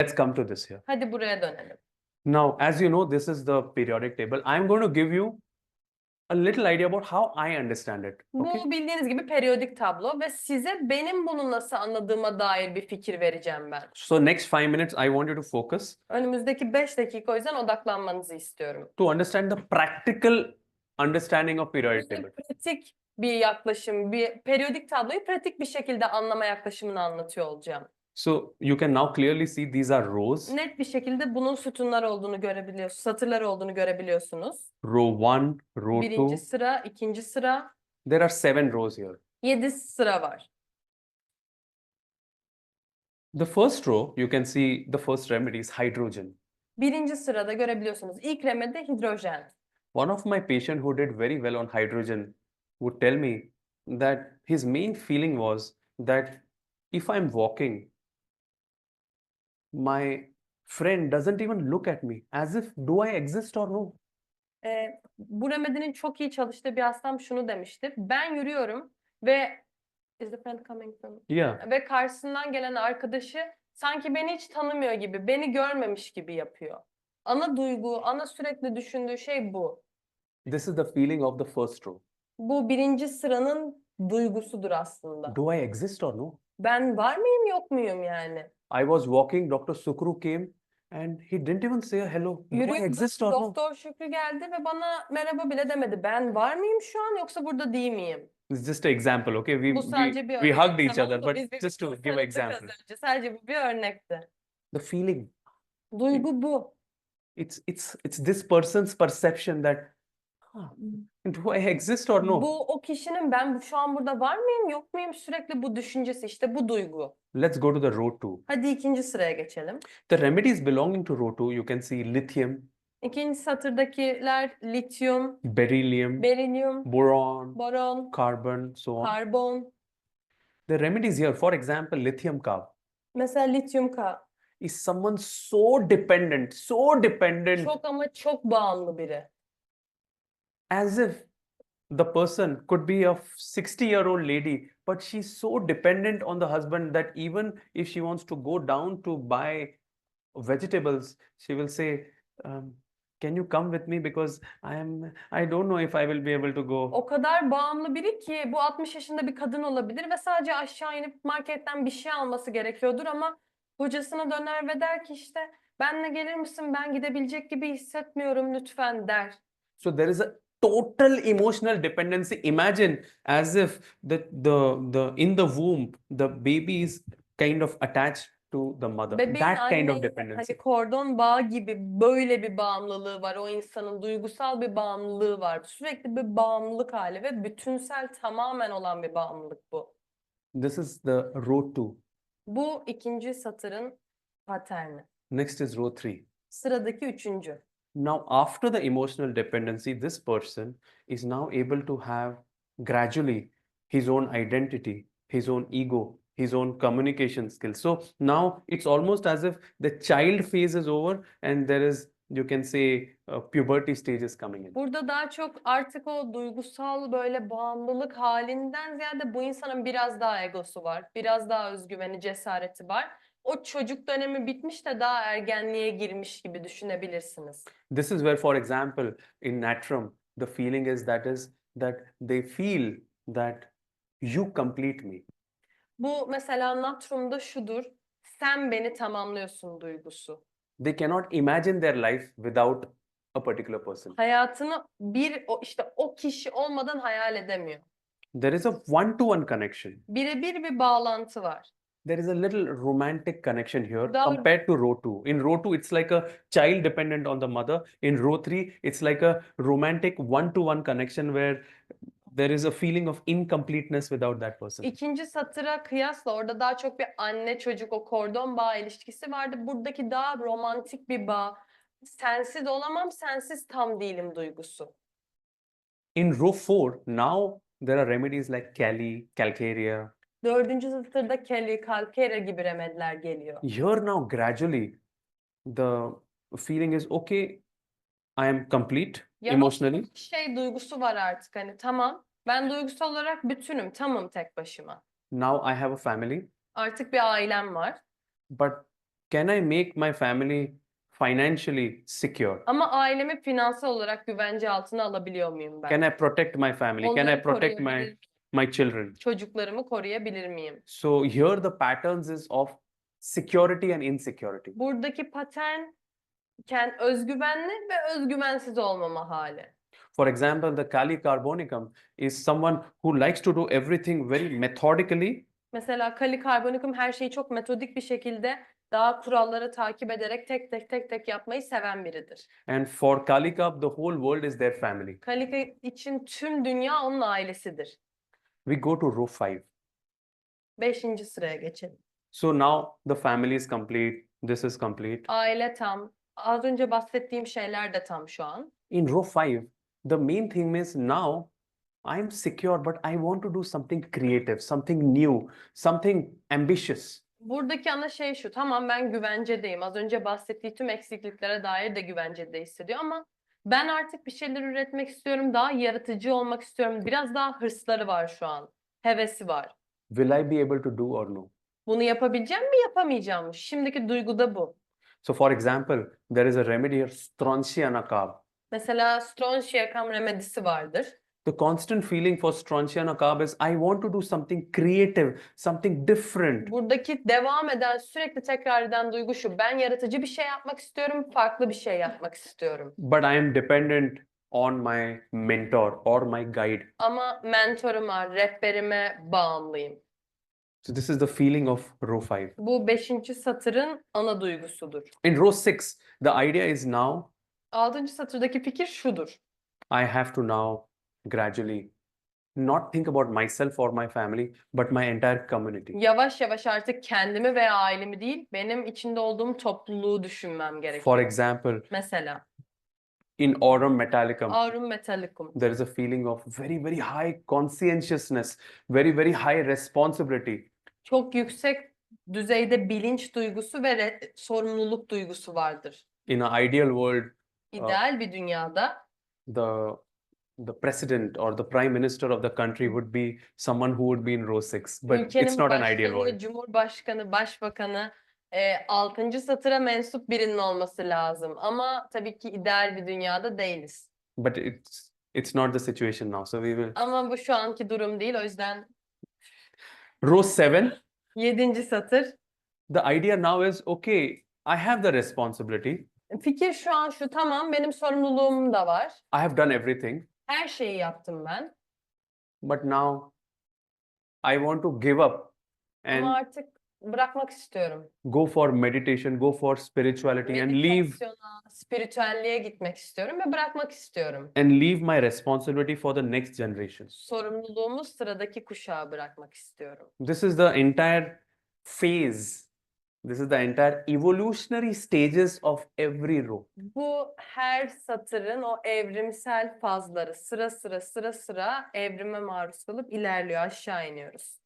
Let's come to this here. Hadi buraya dönelim. Now, as you know, this is the periodic table. I'm going to give you a little idea about how I understand it. Okay? Bu bildiğiniz gibi periyodik tablo ve size benim bunu nasıl anladığıma dair bir fikir vereceğim ben. So next 5 minutes, I want you to focus Önümüzdeki 5 dakika o yüzden odaklanmanızı istiyorum. to understand the practical understanding of periodic table. Pratik bir yaklaşım, bir periyodik tabloyu pratik bir şekilde anlama yaklaşımını anlatıyor olacağım. So you can now clearly see these are rows. Net bir şekilde bunun sütunlar olduğunu görebiliyorsunuz, satırlar olduğunu görebiliyorsunuz. Row 1, row 2. Birinci sıra, ikinci sıra, There are 7 rows here. 7 sıra var. The first row, you can see the first remedy is hydrogen. Birinci sırada görebiliyorsunuz. İlk remedi hidrojen. One of my patients who did very well on hydrogen would tell me that his main feeling was that if I'm walking, my friend doesn't even look at me as if do I exist or no. Bu remedinin çok iyi çalıştığı bir hastam şunu demişti. Ben yürüyorum ve is the friend coming from? Yeah. Ve karşısından gelen arkadaşı sanki beni hiç tanımıyor gibi, beni görmemiş gibi yapıyor. Ana duygu, ana sürekli düşündüğü şey bu. This is the feeling of the first row. Bu birinci sıranın duygusudur aslında. Do I exist or no? Ben var mıyım yok muyum yani? I was walking, Dr. Sukru came and he didn't even say hello. Do I Yürüyordum, exist or no? Doktor Şükrü geldi ve bana merhaba bile demedi. Ben var mıyım şu an yoksa burada değil miyim? It's just an example, okay? Bu sadece bir We örnek. hugged each Tamam other, mı? but Biz just to birbirimizi give an tanıdık az example. önce. Sadece bu bir örnekti. The feeling, Duygu bu. it's this person's perception that do I exist or no? Bu o kişinin ben şu an burada var mıyım yok muyum sürekli bu düşüncesi, işte bu duygu. Let's go to the row 2. Hadi ikinci sıraya geçelim. The remedies belonging to row 2, you can see lithium, İkinci satırdakiler lityum, beryllium, berilyum, boron, boron, carbon, so on. karbon. The remedies here, for example, lithium cow Mesela lityum is someone so dependent, çok ama çok bağımlı biri. as if the person could be a 60-year-old lady, but she's so dependent on the husband that even if she wants to go down to buy vegetables, she will say, can you come with me because I don't know if I will be able to go. O kadar bağımlı biri ki bu 60 yaşında bir kadın olabilir ve sadece aşağı inip marketten bir şey alması gerekiyordur ama kocasına döner ve der ki işte benle gelir misin, ben gidebilecek gibi hissetmiyorum lütfen der. So there is a total emotional dependency. Imagine as if the in the womb the baby is kind of attached to the mother. Bebeğin That kind of anneye dependency. hani kordon bağı gibi böyle bir bağımlılığı var. O insanın duygusal bir bağımlılığı var. Sürekli bir bağımlılık hali ve bütünsel tamamen olan bir bağımlılık bu. This is the row 2. Bu ikinci satırın paterni. Next is row 3. Sıradaki üçüncü. Now, after the emotional dependency, this person is now able to have gradually his own identity, his own ego, his own communication skills. So now it's almost as if the child phase is over and there is, you can say, puberty stage is coming in. Burada daha çok artık o duygusal böyle bağımlılık halinden ziyade bu insanın biraz daha egosu var. Biraz daha özgüveni, cesareti var. O çocuk dönemi bitmiş de daha ergenliğe girmiş gibi düşünebilirsiniz. This is where, for example, in NATRUM, the feeling is that they feel that you complete me. Bu mesela NATRUM'da şudur. Sen beni tamamlıyorsun duygusu. They cannot imagine their life without a particular person. Hayatını işte o kişi olmadan hayal edemiyor. There is a one-to-one connection. Birebir bir bağlantı var. There is a little romantic connection here Doğru. compared to row 2. In row 2, it's like a child dependent on the mother. In row 3, it's like a romantic one-to-one connection where there is a feeling of incompleteness without that person. İkinci satıra kıyasla orada daha çok bir anne çocuk o kordon bağı ilişkisi vardı. Buradaki daha romantik bir bağ. Sensiz olamam, sensiz tam değilim duygusu. In row 4, now there are remedies like CALC, calcarea. Dördüncü satırda CALC, calcarea gibi remediler geliyor. Here now gradually the feeling is okay, I am complete emotionally. Şey duygusu var artık hani tamam ben duygusal olarak bütünüm, tamım tek başıma. Now I have a family, Artık bir ailem var. but Can I make my family financially secure? Ama ailemi finansal olarak güvence altına alabiliyor muyum ben? Can I protect my family? Can I Onları protect koruyabilir, my children? çocuklarımı koruyabilir miyim? So here the patterns is of security and insecurity. Buradaki patern özgüvenli ve özgüvensiz olmama hali. For example, the Kali carbonicum is someone who likes to do everything very methodically. Mesela kali karbonikum her şeyi çok metodik bir şekilde daha kuralları takip ederek tek tek yapmayı seven biridir. And for Kali Kap, the whole world is their family. Kalika için tüm dünya onun ailesidir. We go to row 5. 5. sıraya geçelim. So now the family is complete. This is complete. Aile tam. Az önce bahsettiğim şeyler de tam şu an. In row 5, the main thing is now I'm secure, but I want to do something creative, something new, something ambitious. Buradaki ana şey şu. Tamam, ben güvencedeyim. Az önce bahsettiği tüm eksikliklere dair de güvencede hissediyor ama ben artık bir şeyler üretmek istiyorum. Daha yaratıcı olmak istiyorum. Biraz daha hırsları var şu an. Hevesi var. Will I be able to do or no? Bunu yapabileceğim mi, yapamayacağım mı? Şimdiki duygu da bu. So for example, there is a remedy here, strontia nakab. Mesela strontiakam remedisi vardır. The constant feeling for strontia nakab is I want to do something creative, something different. Buradaki devam eden, sürekli tekrar eden duygu şu. Ben yaratıcı bir şey yapmak istiyorum, farklı bir şey yapmak istiyorum. But I am dependent on my mentor or my guide. Ama mentoruma, rehberime bağımlıyım. So this is the feeling of row 5. Bu 5. satırın ana duygusudur. In row 6, the idea is now 6. satırdaki fikir şudur. I have to now gradually not think about myself or my family, but my entire community. Yavaş yavaş artık kendimi veya ailemi değil, benim içinde olduğum topluluğu düşünmem gerekiyor. For example, Mesela in aurum metallicum, AURUm metallicum. there is a feeling of very, very high conscientiousness, very, very high responsibility. Çok yüksek düzeyde bilinç duygusu ve sorumluluk duygusu vardır. In an ideal world, İdeal bir dünyada the president or the prime minister of the country would be someone who would be in row 6, but ülkenin it's not an ideal başkanı, world. cumhurbaşkanı, başbakanı 6. satıra mensup birinin olması lazım. Ama tabii ki ideal bir dünyada değiliz. But it's not the situation now, so we will. Ama bu şu anki durum değil, o yüzden Row 7, 7. satır. the idea now is, okay, I have the responsibility. Fikir şu an şu, tamam benim sorumluluğum da var. I have done everything, Her şeyi yaptım ben. but now I want to give up Ama and artık bırakmak istiyorum. go for meditation, go for spirituality and Meditasyona, spiritüelliğe gitmek istiyorum ve bırakmak istiyorum. leave my responsibility for the next generation. Sorumluluğumu sıradaki kuşağa bırakmak istiyorum. This is the entire phase. This is the entire evolutionary stages of every row. Bu her satırın o evrimsel fazları sıra sıra evrime maruz kalıp ilerliyor, aşağı iniyoruz.